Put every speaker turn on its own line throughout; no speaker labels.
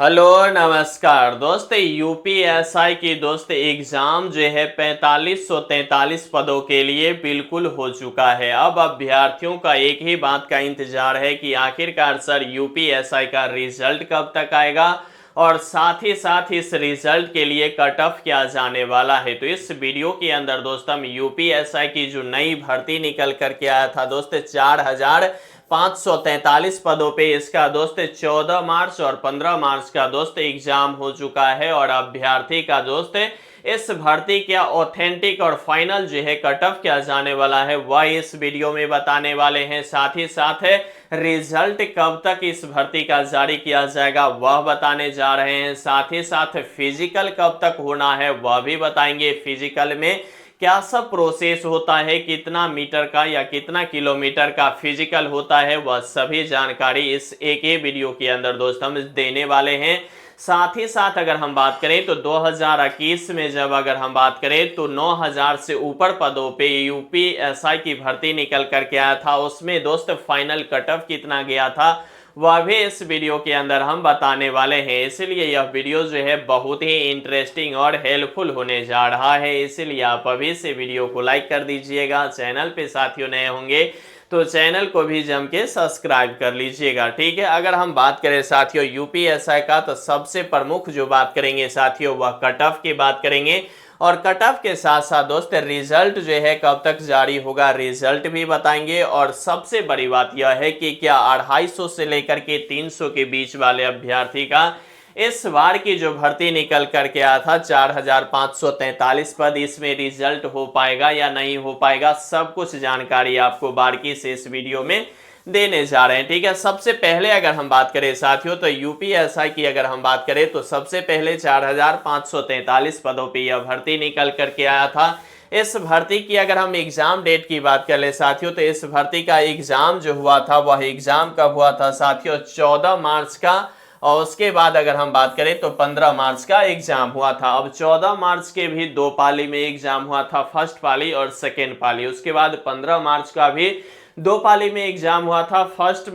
Hello नमस्कार दोस्त। UPSI की दोस्त एग्जाम जो है 4543 पदों के लिए बिल्कुल हो चुका है। अब अभ्यर्थियों का एक ही बात का इंतजार है कि आखिरकार सर यूपीएसआई का रिजल्ट कब तक आएगा और साथ ही साथ इस रिजल्ट के लिए कट ऑफ क्या जाने वाला है। तो इस वीडियो के अंदर दोस्त हम यूपीएसआई की जो नई भर्ती निकल करके आया था दोस्त 4543 पदों पे, इसका दोस्त 14 मार्च और 15 मार्च का दोस्त एग्जाम हो चुका है और अभ्यर्थी का दोस्त इस भर्ती क्या ऑथेंटिक और फाइनल जो है कट ऑफ क्या जाने वाला है वह इस वीडियो में बताने वाले हैं। साथ ही साथ रिजल्ट कब तक इस भर्ती का जारी किया जाएगा वह बताने जा रहे हैं। साथ ही साथ फिजिकल कब तक होना है वह भी बताएंगे। फिजिकल में क्या सब प्रोसेस होता है, कितना मीटर का या कितना किलोमीटर का फिजिकल होता है, वह सभी जानकारी इस एक ही वीडियो के अंदर दोस्त हम देने वाले हैं। साथ ही साथ अगर हम बात करें तो 2021 में जब अगर हम बात करें तो 9000 से ऊपर पदों पे यूपीएसआई की भर्ती निकल करके आया था, उसमें दोस्त फाइनल कट ऑफ कितना गया था वह भी इस वीडियो के अंदर हम बताने वाले हैं। इसलिए यह वीडियो जो है बहुत ही इंटरेस्टिंग और हेल्पफुल होने जा रहा है, इसलिए आप अभी से वीडियो को लाइक कर दीजिएगा। चैनल पे साथियों नए होंगे तो चैनल को भी जम के सब्सक्राइब कर लीजिएगा, ठीक है। अगर हम बात करें साथियों यूपीएसआई का तो सबसे प्रमुख जो बात करेंगे साथियों वह कट ऑफ की बात करेंगे और कट ऑफ के साथ साथ दोस्त रिजल्ट जो है कब तक जारी होगा रिजल्ट भी बताएंगे। और सबसे बड़ी बात यह है कि क्या 250 से लेकर के 300 के बीच वाले अभ्यर्थी का इस बार की जो भर्ती निकल करके आया था 4543 पद, इसमें रिजल्ट हो पाएगा या नहीं हो पाएगा, सब कुछ जानकारी आपको बारीकी से इस वीडियो में देने जा रहे हैं, ठीक है। सबसे पहले अगर हम बात करें साथियों तो यूपीएसआई की अगर हम बात करें तो सबसे पहले 4543 पदों पे यह भर्ती निकल करके आया था। इस भर्ती की अगर हम एग्जाम डेट की बात कर ले साथियों तो इस भर्ती का एग्जाम जो हुआ था वह एग्जाम कब हुआ था साथियों 14 मार्च का, और उसके बाद अगर हम बात करें तो 15 मार्च का एग्जाम हुआ था। अब 14 मार्च के भी दो पाली में एग्जाम हुआ था, फर्स्ट पाली और सेकेंड पाली। उसके बाद 15 मार्च का भी दो पाली में एग्जाम हुआ था, फर्स्ट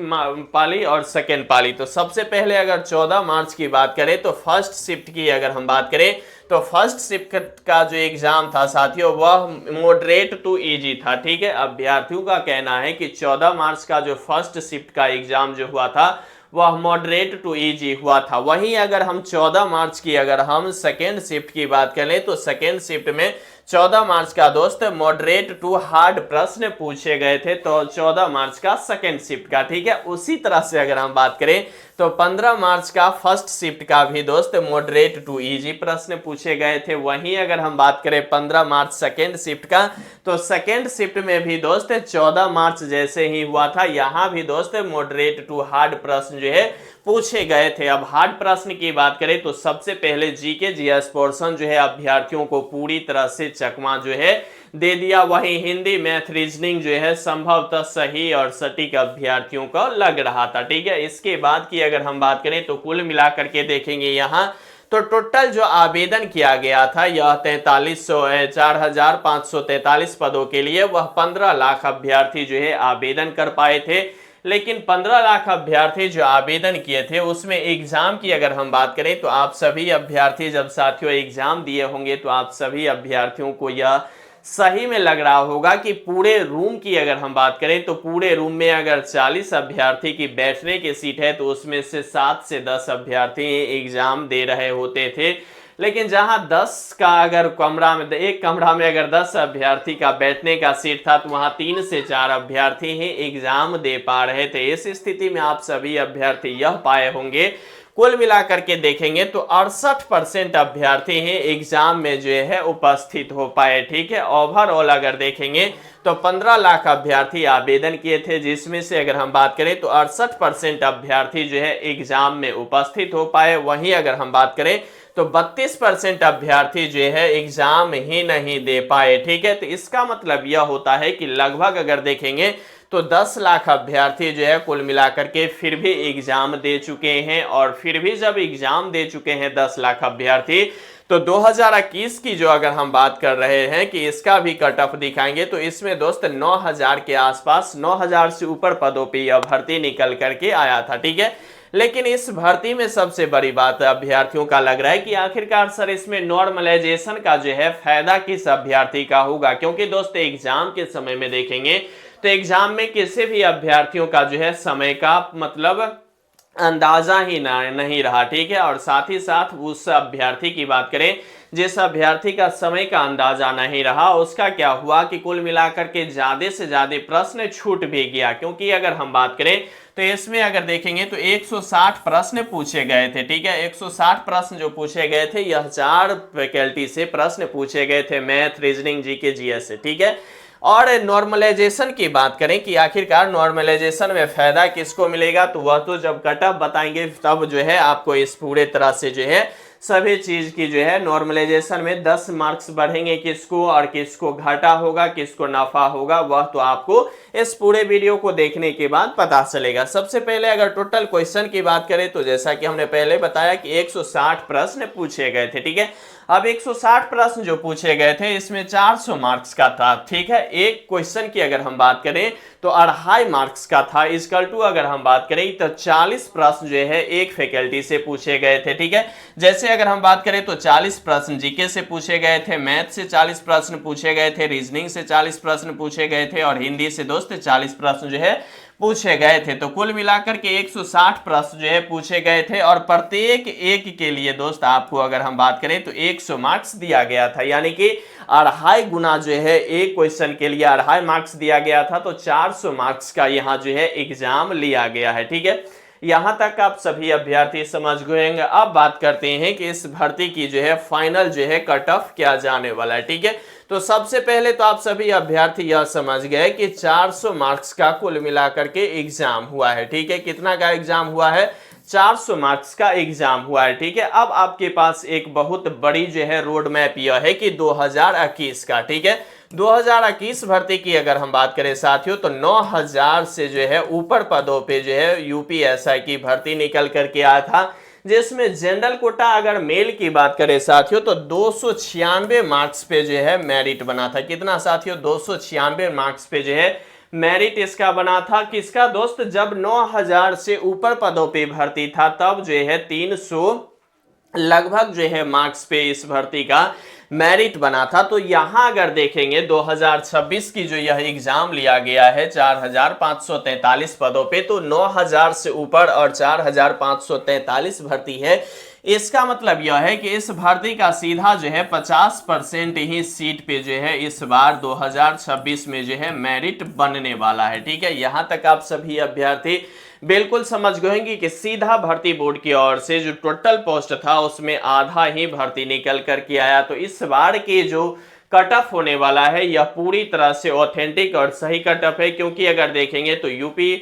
पाली और सेकेंड पाली। तो सबसे पहले अगर 14 मार्च की बात करें तो फर्स्ट शिफ्ट की अगर हम बात करें तो फर्स्ट शिफ्ट का जो एग्जाम था साथियों वह मॉडरेट टू इजी था, ठीक है। अभ्यर्थियों का कहना है कि 14 मार्च का जो फर्स्ट शिफ्ट का एग्जाम जो हुआ था वह मॉडरेट टू इजी हुआ था। वहीं अगर हम 14 मार्च की अगर हम सेकेंड शिफ्ट की बात करें तो सेकेंड शिफ्ट में 14 मार्च का दोस्त मॉडरेट टू हार्ड प्रश्न पूछे गए थे, तो 14 मार्च का सेकेंड शिफ्ट का, ठीक है। उसी तरह से अगर हम बात करें तो 15 मार्च का फर्स्ट शिफ्ट का भी दोस्त मॉडरेट टू इजी प्रश्न पूछे गए थे। वहीं अगर हम बात करें 15 मार्च सेकेंड शिफ्ट का तो सेकेंड शिफ्ट में भी दोस्त 14 मार्च जैसे ही हुआ था, यहाँ भी दोस्त मॉडरेट टू हार्ड प्रश्न जो है पूछे गए थे। अब हार्ड प्रश्न की बात करें तो सबसे पहले जीके जीएस पोर्शन जो है अभ्यर्थियों को पूरी तरह से चकमा जो है दे दिया। वहीं हिंदी मैथ रीजनिंग जो है संभवतः सही और सटीक अभ्यर्थियों को लग रहा था, ठीक है। इसके बाद की अगर हम बात करें तो कुल मिलाकर के देखेंगे यहाँ तो टोटल जो आवेदन किया गया था यह 4543 पदों के लिए वह 15 लाख अभ्यर्थी जो है आवेदन कर पाए थे। लेकिन 15 लाख अभ्यर्थी जो आवेदन किए थे उसमें एग्जाम की अगर हम बात करें तो आप सभी अभ्यर्थी जब साथियों एग्जाम दिए होंगे तो आप सभी अभ्यर्थियों को यह सही में लग रहा होगा कि पूरे रूम की अगर हम बात करें तो पूरे रूम में अगर 40 अभ्यर्थी की बैठने की सीट है तो उसमें से 7 से 10 अभ्यर्थी एग्जाम दे रहे होते थे। लेकिन जहां 10 का अगर कमरा में एक कमरा में अगर 10 अभ्यर्थी का बैठने का सीट था तो वहां 3 से 4 अभ्यर्थी ही एग्जाम दे पा रहे थे। इस स्थिति में आप सभी अभ्यर्थी यह पाए होंगे कुल मिलाकर के देखेंगे तो 68% अभ्यर्थी ही एग्जाम में जो है उपस्थित हो पाए, ठीक है। ओवरऑल अगर देखेंगे तो 15 लाख अभ्यर्थी आवेदन किए थे, जिसमें से अगर हम बात करें तो 68% अभ्यर्थी जो है एग्जाम में उपस्थित हो पाए। वहीं अगर हम बात करें तो 32% अभ्यर्थी जो है एग्जाम ही नहीं दे पाए, ठीक है। तो इसका मतलब यह होता है कि लगभग अगर देखेंगे तो 10 लाख अभ्यर्थी जो है कुल मिलाकर के फिर भी एग्जाम दे चुके हैं। और फिर भी जब एग्जाम दे चुके हैं 10 लाख अभ्यर्थी तो 2021 की जो अगर हम बात कर रहे हैं कि इसका भी कट ऑफ दिखाएंगे तो इसमें दोस्त 9000 के आसपास 9000 से ऊपर पदों पे यह भर्ती निकल करके आया था, ठीक है। लेकिन इस भर्ती में सबसे बड़ी बात अभ्यर्थियों का लग रहा है कि आखिरकार सर इसमें नॉर्मलाइजेशन का जो है फायदा किस अभ्यर्थी का होगा, क्योंकि दोस्तों एग्जाम के समय में देखेंगे तो एग्जाम में किसी भी अभ्यर्थियों का जो है समय का मतलब अंदाजा ही नहीं रहा, ठीक है। और साथ ही साथ उस अभ्यर्थी की बात करें जिस अभ्यर्थी का समय का अंदाजा नहीं रहा, उसका क्या हुआ कि कुल मिलाकर के ज्यादा से ज्यादा प्रश्न छूट भी गया। क्योंकि अगर हम बात करें तो इसमें अगर देखेंगे तो 160 प्रश्न पूछे गए थे, ठीक है। 160 प्रश्न जो पूछे गए थे यह 4 फैकल्टी से प्रश्न पूछे गए थे, मैथ, रीजनिंग, जीके, जीएस से, ठीक है। और नॉर्मलाइजेशन की बात करें कि आखिरकार नॉर्मलाइजेशन में फायदा किसको मिलेगा, तो वह तो जब कट ऑफ बताएंगे तब जो है आपको इस पूरे तरह से जो है सभी चीज की जो है नॉर्मलाइजेशन में 10 मार्क्स बढ़ेंगे, किसको और किसको घाटा होगा, किसको नफा होगा, वह तो आपको इस पूरे वीडियो को देखने के बाद पता चलेगा। सबसे पहले अगर टोटल क्वेश्चन की बात करें तो जैसा कि हमने पहले बताया कि 160 प्रश्न पूछे गए थे, ठीक है। अब 160 प्रश्न जो पूछे गए थे इसमें 400 मार्क्स का था, ठीक है। एक क्वेश्चन की अगर हम बात करें तो 2.5 मार्क्स का था। इक्वल टू अगर हम बात करें तो 40 प्रश्न जो है एक फैकल्टी से पूछे गए थे, ठीक है। जैसे अगर हम बात करें तो 40 प्रश्न जीके से पूछे गए थे, मैथ से 40 प्रश्न पूछे गए थे, रीजनिंग से 40 प्रश्न पूछे गए थे और हिंदी से दोस्त 40 प्रश्न जो है पूछे गए थे। तो कुल मिलाकर के 160 प्रश्न जो है पूछे गए थे और प्रत्येक एक के लिए दोस्त आपको अगर हम बात करें तो 100 मार्क्स दिया गया था, यानी कि 2.5 गुना जो है एक क्वेश्चन के लिए 2.5 मार्क्स दिया गया था। तो 400 मार्क्स का यहाँ जो है एग्जाम लिया गया है, ठीक है। यहां तक आप सभी अभ्यर्थी समझ गए होंगे। अब बात करते हैं कि इस भर्ती की जो है फाइनल जो है कट ऑफ क्या जाने वाला है, ठीक है। तो सबसे पहले तो आप सभी अभ्यर्थी यह समझ गए कि 400 मार्क्स का कुल मिलाकर के एग्जाम हुआ है, ठीक है। कितना का एग्जाम हुआ है? 400 मार्क्स का एग्जाम हुआ है, ठीक है। अब आपके पास एक बहुत बड़ी जो है रोड मैप यह है कि 2021 का, ठीक है। 2021 भर्ती की अगर हम बात करें साथियों तो 9000 से जो है ऊपर पदों पे जो है यूपीएसआई की भर्ती निकल करके आया था, जिसमें जनरल कोटा अगर मेल की बात करें साथियों तो 296 मार्क्स पे जो है मेरिट बना था। कितना साथियों? 296 मार्क्स पे जो है मेरिट इसका बना था। किसका दोस्त? जब 9000 से ऊपर पदों पे भर्ती था तब जो है 300 लगभग जो है मार्क्स पे इस भर्ती का मेरिट बना था। तो यहां अगर देखेंगे 2026 की जो यह एग्जाम लिया गया है 4543 पदों पे, तो 9000 से ऊपर और 4543 भर्ती है। इसका मतलब यह है कि इस भर्ती का सीधा जो है 50% ही सीट पे जो है इस बार 2026 में जो है मेरिट बनने वाला है, ठीक है। यहां तक आप सभी अभ्यर्थी बिल्कुल समझ गएंगे कि सीधा भर्ती बोर्ड की ओर से जो टोटल पोस्ट था उसमें आधा ही भर्ती निकल करके आया। तो इस बार के जो कट ऑफ होने वाला है यह पूरी तरह से ऑथेंटिक और सही कट ऑफ है, क्योंकि अगर देखेंगे तो यूपी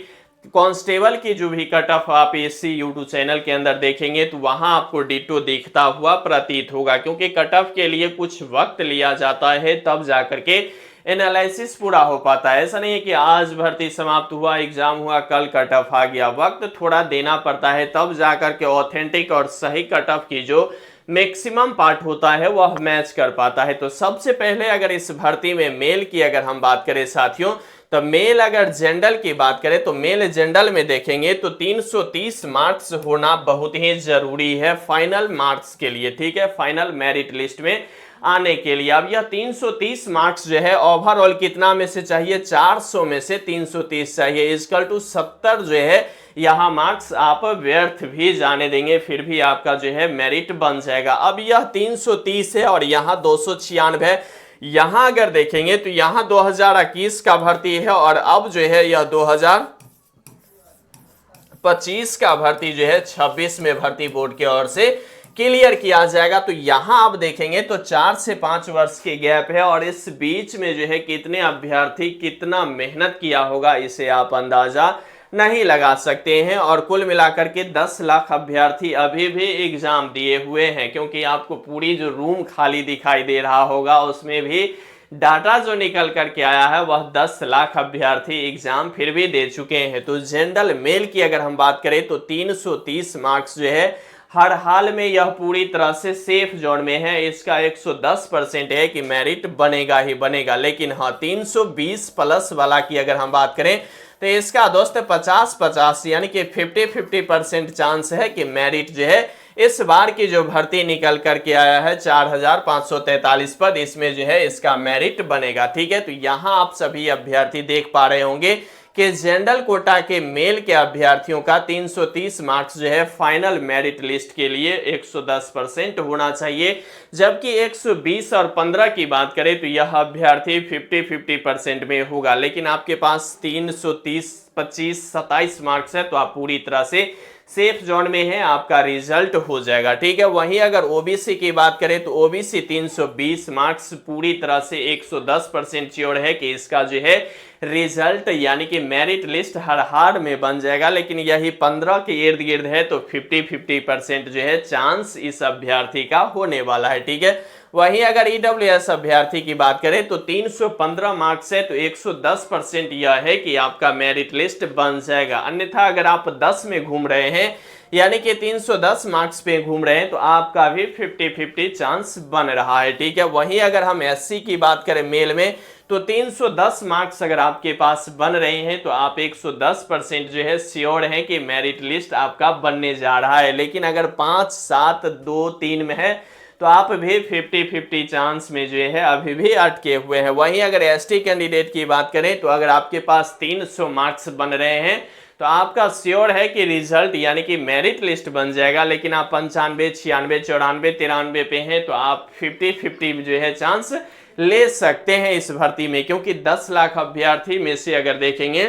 कांस्टेबल की जो भी कट ऑफ आप इसी यूट्यूब चैनल के अंदर देखेंगे तो वहां आपको डिटो दिखता हुआ प्रतीत होगा, क्योंकि कट ऑफ के लिए कुछ वक्त लिया जाता है तब जाकर के एनालिसिस पूरा हो पाता है। ऐसा नहीं है कि आज भर्ती समाप्त हुआ, एग्जाम हुआ, कल कट ऑफ आ गया। वक्त थोड़ा देना पड़ता है तब जाकर के ऑथेंटिक और सही कट ऑफ की जो मैक्सिमम पार्ट होता है वह मैच कर पाता है। तो सबसे पहले अगर इस भर्ती में मेल की अगर हम बात करें साथियों तो मेल अगर जनरल की बात करें तो मेल जनरल में देखेंगे तो 330 मार्क्स होना बहुत ही जरूरी है फाइनल मार्क्स के लिए, ठीक है, फाइनल मेरिट लिस्ट में आने के लिए। अब यह 330 मार्क्स जो है ओवरऑल कितना में से चाहिए? 400 में से 330 चाहिए। इक्वल टू 70 जो है यहाँ मार्क्स आप व्यर्थ भी जाने देंगे फिर भी आपका जो है मेरिट बन जाएगा। अब यह 330 है और यहाँ 296। यहाँ अगर देखेंगे तो यहाँ 2021 का भर्ती है और अब जो है यह 2025 का भर्ती जो है 26 में भर्ती बोर्ड की ओर से क्लियर किया जाएगा। तो यहां आप देखेंगे तो 4 से 5 वर्ष की गैप है और इस बीच में जो है कितने अभ्यर्थी कितना मेहनत किया होगा इसे आप अंदाजा नहीं लगा सकते हैं। और कुल मिलाकर के 10 लाख अभ्यर्थी अभी भी एग्जाम दिए हुए हैं, क्योंकि आपको पूरी जो रूम खाली दिखाई दे रहा होगा उसमें भी डाटा जो निकल करके आया है वह 10 लाख अभ्यर्थी एग्जाम फिर भी दे चुके हैं। तो जनरल मेल की अगर हम बात करें तो 330 मार्क्स जो है हर हाल में यह पूरी तरह से सेफ जोन में है। इसका 110% है कि मेरिट बनेगा ही बनेगा। लेकिन हाँ, 320 प्लस वाला की अगर हम बात करें तो इसका दोस्त 50-50 यानी कि 50-50% चांस है कि मेरिट जो है इस बार की जो भर्ती निकल करके आया है 4543 पद, इसमें जो है इसका मेरिट बनेगा। ठीक है, तो यहां आप सभी अभ्यर्थी देख पा रहे होंगे कि जनरल कोटा के मेल के अभ्यर्थियों का 330 मार्क्स जो है फाइनल मेरिट लिस्ट के लिए 110% होना चाहिए, जबकि 120 और 15 की बात करें तो यह अभ्यर्थी 50-50% में होगा। लेकिन आपके पास 330, 25, 27 मार्क्स है तो आप पूरी तरह से सेफ जोन में है, आपका रिजल्ट हो जाएगा। ठीक है, वहीं अगर ओबीसी की बात करें तो ओबीसी 320 मार्क्स पूरी तरह से 110% श्योर है कि इसका जो है रिजल्ट यानी कि मेरिट लिस्ट हर हाल में बन जाएगा। लेकिन यही 15 के इर्द गिर्द है तो 50-50% जो है चांस इस अभ्यर्थी का होने वाला है। ठीक है, वहीं अगर ईडब्ल्यूएस अभ्यर्थी की बात करें तो 315 मार्क्स है तो 110% यह है कि आपका मेरिट लिस्ट बन जाएगा। अन्यथा अगर आप 10 में घूम रहे हैं यानी कि 310 मार्क्स पे घूम रहे हैं तो आपका भी 50-50 चांस बन रहा है। ठीक है, वहीं अगर हम एससी की बात करें मेल में तो 310 मार्क्स अगर आपके पास बन रहे हैं तो आप 110% जो है श्योर है कि मेरिट लिस्ट आपका बनने जा रहा है। लेकिन अगर 5, 7, 2, 3 में है तो आप भी 50-50 चांस में जो है अभी भी अटके हुए हैं। वहीं अगर एसटी कैंडिडेट की बात करें तो अगर आपके पास 300 मार्क्स बन रहे हैं तो आपका श्योर है कि रिजल्ट यानी कि मेरिट लिस्ट बन जाएगा। लेकिन आप 95, 96, 94, 93 पे हैं तो आप 50-50 जो है चांस ले सकते हैं इस भर्ती में, क्योंकि 10 लाख अभ्यर्थी में से अगर देखेंगे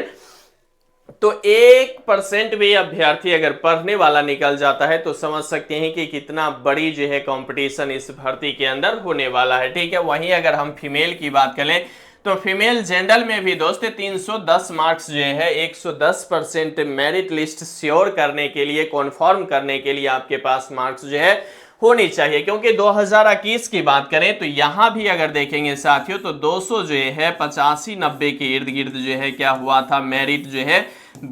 तो 1% भी अभ्यर्थी अगर पढ़ने वाला निकल जाता है तो समझ सकते हैं कि कितना बड़ी जो है कंपटीशन इस भर्ती के अंदर होने वाला है। ठीक है, वहीं अगर हम फीमेल की बात करें तो फीमेल जनरल में भी दोस्त 310 मार्क्स जो है 110% मेरिट लिस्ट श्योर करने के लिए, कॉन्फर्म करने के लिए आपके पास मार्क्स जो है होनी चाहिए। क्योंकि 2021 की बात करें तो यहां भी अगर देखेंगे साथियों तो 200 जो है 85-90 के इर्द गिर्द जो है क्या हुआ था, मेरिट जो है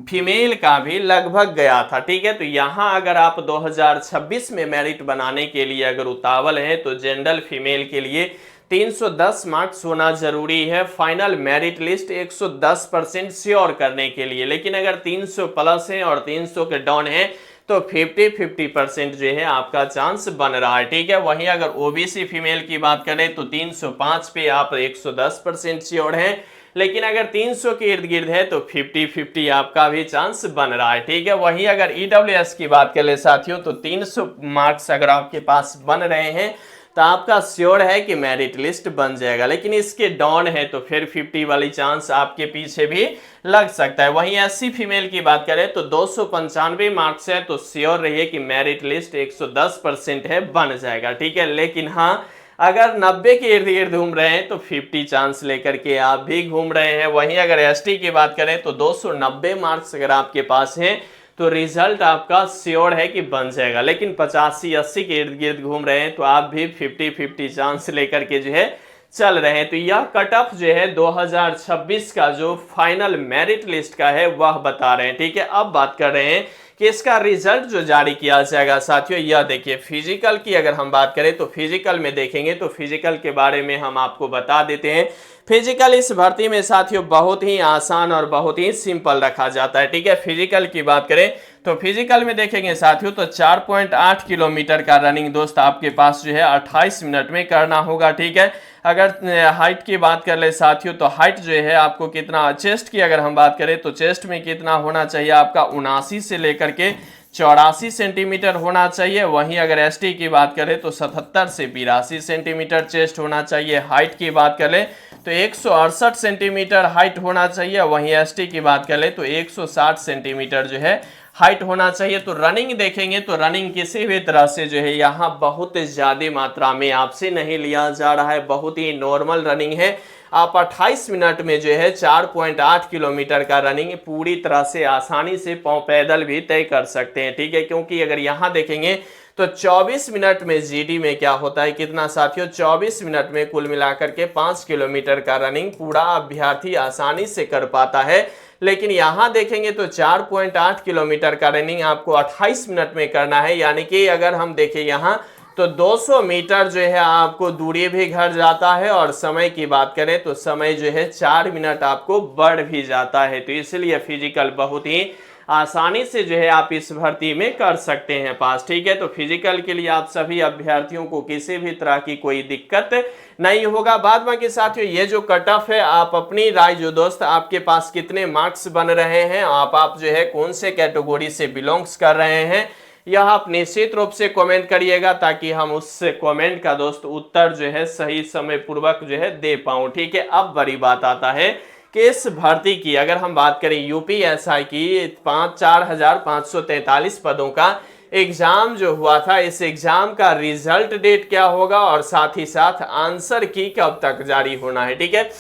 फीमेल का भी लगभग गया था। ठीक है, तो यहां अगर आप 2026 में मेरिट बनाने के लिए अगर उतावल हैं तो जनरल फीमेल के लिए 310 मार्क्स होना जरूरी है फाइनल मेरिट लिस्ट 110% श्योर करने के लिए। लेकिन अगर 300 प्लस है और 300 के डाउन है तो 50-50% जो है आपका चांस बन रहा है। ठीक है, वहीं अगर ओबीसी फीमेल की बात करें तो 305 पे आप 110% श्योर हैं, लेकिन अगर 300 के इर्द गिर्द है तो 50-50 आपका भी चांस बन रहा है। ठीक है, वहीं अगर ईडब्ल्यूएस की बात करें साथियों तो 300 मार्क्स अगर आपके पास बन रहे हैं तो आपका श्योर है कि मेरिट लिस्ट बन जाएगा। लेकिन इसके डाउन है तो फिर 50 वाली चांस आपके पीछे भी लग सकता है। वहीं एससी फीमेल की बात करें तो 295 मार्क्स है तो श्योर रहिए कि मेरिट लिस्ट 110% है, बन जाएगा। ठीक है, लेकिन हाँ अगर 90 के इर्द गिर्द घूम रहे हैं तो 50 चांस लेकर के आप भी घूम रहे हैं। वहीं अगर एसटी की बात करें तो 290 मार्क्स अगर आपके पास हैं तो रिजल्ट आपका श्योर है कि बन जाएगा। लेकिन 85-80 के इर्द गिर्द घूम रहे हैं तो आप भी 50-50 चांस लेकर के जो है चल रहे हैं। तो यह कट ऑफ जो है 2026 का जो फाइनल मेरिट लिस्ट का है वह बता रहे हैं। ठीक है, अब बात कर रहे हैं कि इसका रिजल्ट जो जारी किया जाएगा साथियों, यह देखिए फिजिकल की अगर हम बात करें तो फिजिकल में देखेंगे तो फिजिकल के बारे में हम आपको बता देते हैं। फिजिकल इस भर्ती में साथियों बहुत ही आसान और बहुत ही सिंपल रखा जाता है। ठीक है, फिजिकल की बात करें तो फिजिकल में देखेंगे साथियों तो 4.8 किलोमीटर का रनिंग दोस्त आपके पास जो है 28 मिनट में करना होगा। ठीक है, अगर हाइट की बात कर ले साथियों तो हाइट जो है आपको कितना, चेस्ट की अगर हम बात करें तो चेस्ट में कितना होना चाहिए आपका 79 से लेकर के 84 सेंटीमीटर होना चाहिए। वहीं अगर एसटी की बात करें तो 77 से 82 सेंटीमीटर चेस्ट होना चाहिए। हाइट की बात करें तो 168 सेंटीमीटर हाइट होना चाहिए। वहीं एसटी की बात करें तो 160 सेंटीमीटर जो है हाइट होना चाहिए। तो रनिंग देखेंगे तो रनिंग किसी भी तरह से जो है यहाँ बहुत ज्यादा मात्रा में आपसे नहीं लिया जा रहा है, बहुत ही नॉर्मल रनिंग है। आप 28 मिनट में जो है 4.8 किलोमीटर का रनिंग पूरी तरह से आसानी से पांव पैदल भी तय कर सकते हैं। ठीक है, क्योंकि अगर यहाँ देखेंगे तो 24 मिनट में जीडी में क्या होता है कितना साथियों, 24 मिनट में कुल मिलाकर के 5 किलोमीटर का रनिंग पूरा अभ्यर्थी आसानी से कर पाता है। लेकिन यहाँ देखेंगे तो 4.8 किलोमीटर का रनिंग आपको 28 मिनट में करना है। यानी कि अगर हम देखें यहाँ तो 200 मीटर जो है आपको दूरी भी घट जाता है, और समय की बात करें तो समय जो है 4 मिनट आपको बढ़ भी जाता है। तो इसलिए फिजिकल बहुत ही आसानी से जो है आप इस भर्ती में कर सकते हैं पास। ठीक है, तो फिजिकल के लिए आप सभी अभ्यर्थियों को किसी भी तरह की कोई दिक्कत नहीं होगा। बाद बाकी साथियों, ये जो कट ऑफ है, आप अपनी राय जो दोस्त आपके पास कितने मार्क्स बन रहे हैं, आप जो है कौन से कैटेगरी से बिलोंग्स कर रहे हैं, यह आप निश्चित रूप से कमेंट करिएगा, ताकि हम उस कमेंट का दोस्त उत्तर जो है सही समय पूर्वक जो है दे पाऊं। ठीक है, अब बड़ी बात आता है कि इस भर्ती की अगर हम बात करें यूपीएसआई की 4,543 पदों का एग्जाम जो हुआ था, इस एग्जाम का रिजल्ट डेट क्या होगा और साथ ही साथ आंसर की कब तक जारी होना है। ठीक है,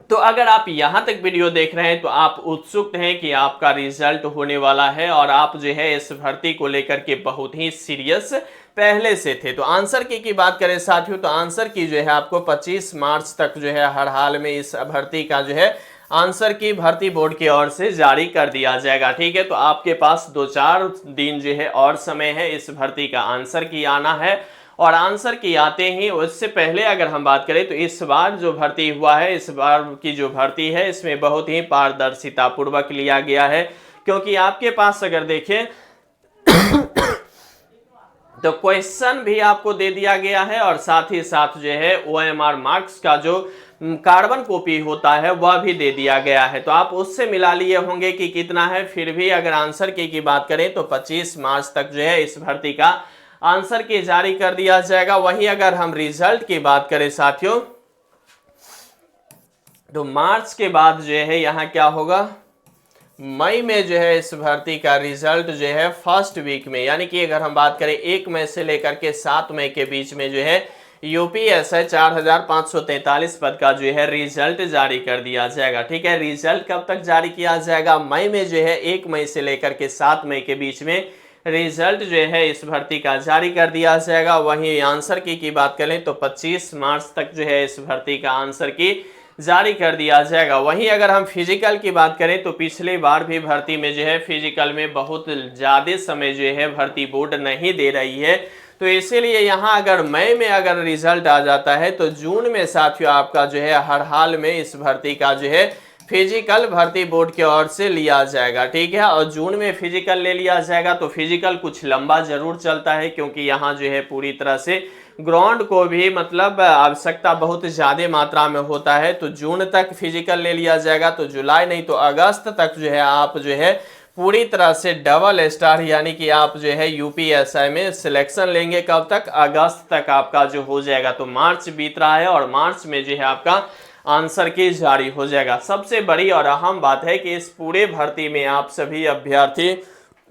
तो अगर आप यहां तक वीडियो देख रहे हैं तो आप उत्सुक हैं कि आपका रिजल्ट होने वाला है और आप जो है इस भर्ती को लेकर के बहुत ही सीरियस पहले से थे। तो आंसर की बात करें साथियों, तो आंसर की जो है आपको 25 मार्च तक जो है हर हाल में इस भर्ती का जो है आंसर की भर्ती बोर्ड की ओर से जारी कर दिया जाएगा। ठीक है, तो आपके पास 2-4 दिन जो है और समय है इस भर्ती का आंसर की आना है, और आंसर की आते ही उससे पहले अगर हम बात करें तो इस बार जो भर्ती हुआ है, इस बार की जो भर्ती है, इसमें बहुत ही पारदर्शिता पूर्वक लिया गया है, क्योंकि आपके पास अगर देखें तो क्वेश्चन भी आपको दे दिया गया है, और साथ ही साथ जो है OMR मार्क्स का जो कार्बन कॉपी होता है वह भी दे दिया गया है। तो आप उससे मिला लिए होंगे कि कितना है। फिर भी अगर आंसर की बात करें तो 25 मार्च तक जो है इस भर्ती का आंसर की जारी कर दिया जाएगा। वहीं अगर हम रिजल्ट की बात करें साथियों, तो मार्च के बाद जो है यहाँ क्या होगा, मई में जो है इस भर्ती का रिजल्ट जो है फर्स्ट वीक में, यानी कि अगर हम बात करें 1 मई से लेकर के 7 मई के बीच में जो है यूपीएसआई 4,543 पद का जो है रिजल्ट जारी कर दिया जाएगा। ठीक है, रिजल्ट कब तक जारी किया जाएगा, मई में जो है 1 मई से लेकर के 7 मई के बीच में रिजल्ट जो है इस भर्ती का जारी कर दिया जाएगा। वहीं आंसर की बात करें तो 25 मार्च तक जो है इस भर्ती का आंसर की जारी कर दिया जाएगा। वहीं अगर हम फिजिकल की बात करें तो पिछली बार भी भर्ती में जो है फिजिकल में बहुत ज़्यादा समय जो है भर्ती बोर्ड नहीं दे रही है, तो इसीलिए यहाँ अगर मई में अगर रिजल्ट आ जाता है तो जून में साथियों आपका जो है हर हाल में इस भर्ती का जो है फिजिकल भर्ती बोर्ड की ओर से लिया जाएगा। ठीक है, और जून में फिजिकल ले लिया जाएगा। तो फिजिकल कुछ लंबा जरूर चलता है, क्योंकि यहाँ जो है पूरी तरह से ग्राउंड को भी मतलब आवश्यकता बहुत ज़्यादा मात्रा में होता है। तो जून तक फिजिकल ले लिया जाएगा, तो जुलाई नहीं तो अगस्त तक जो है आप जो है पूरी तरह से डबल स्टार यानी कि आप जो है यूपीएसआई में सिलेक्शन लेंगे। कब तक, अगस्त तक आपका जो हो जाएगा। तो मार्च बीत रहा है और मार्च में जो है आपका आंसर की जारी हो जाएगा। सबसे बड़ी और अहम बात है कि इस पूरे भर्ती में आप सभी अभ्यर्थी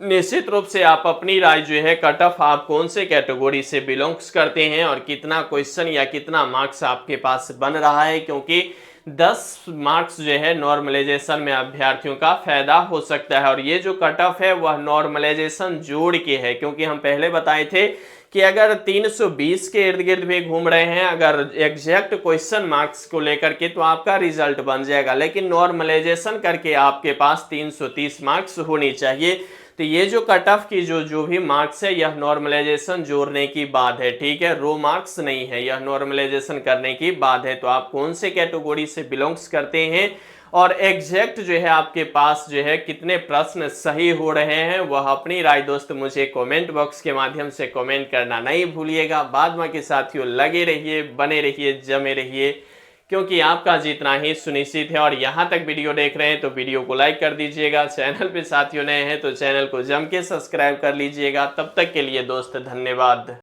निश्चित रूप से आप अपनी राय जो है कट ऑफ आप कौन से कैटेगरी से बिलोंग्स करते हैं और कितना क्वेश्चन या कितना मार्क्स आपके पास बन रहा है, क्योंकि 10 मार्क्स जो है नॉर्मलाइजेशन में अभ्यर्थियों का फायदा हो सकता है। और ये जो कट ऑफ है वह नॉर्मलाइजेशन जोड़ के है, क्योंकि हम पहले बताए थे कि अगर 320 के इर्द गिर्द भी घूम रहे हैं अगर एग्जैक्ट क्वेश्चन मार्क्स को लेकर के, तो आपका रिजल्ट बन जाएगा। लेकिन नॉर्मलाइजेशन करके आपके पास 330 मार्क्स होनी चाहिए। तो ये जो कट ऑफ की जो भी मार्क्स है यह नॉर्मलाइजेशन जोड़ने की बात है। ठीक है, रो मार्क्स नहीं है, यह नॉर्मलाइजेशन करने की बात है। तो आप कौन से कैटेगरी से बिलोंग्स करते हैं और एग्जैक्ट जो है आपके पास जो है कितने प्रश्न सही हो रहे हैं, वह अपनी राय दोस्त मुझे कमेंट बॉक्स के माध्यम से कमेंट करना नहीं भूलिएगा। बाद में के साथियों लगे रहिए, बने रहिए, जमे रहिए, क्योंकि आपका जीतना ही सुनिश्चित है। और यहाँ तक वीडियो देख रहे हैं तो वीडियो को लाइक कर दीजिएगा। चैनल पे साथियों नए हैं तो चैनल को जम के सब्सक्राइब कर लीजिएगा। तब तक के लिए दोस्त धन्यवाद।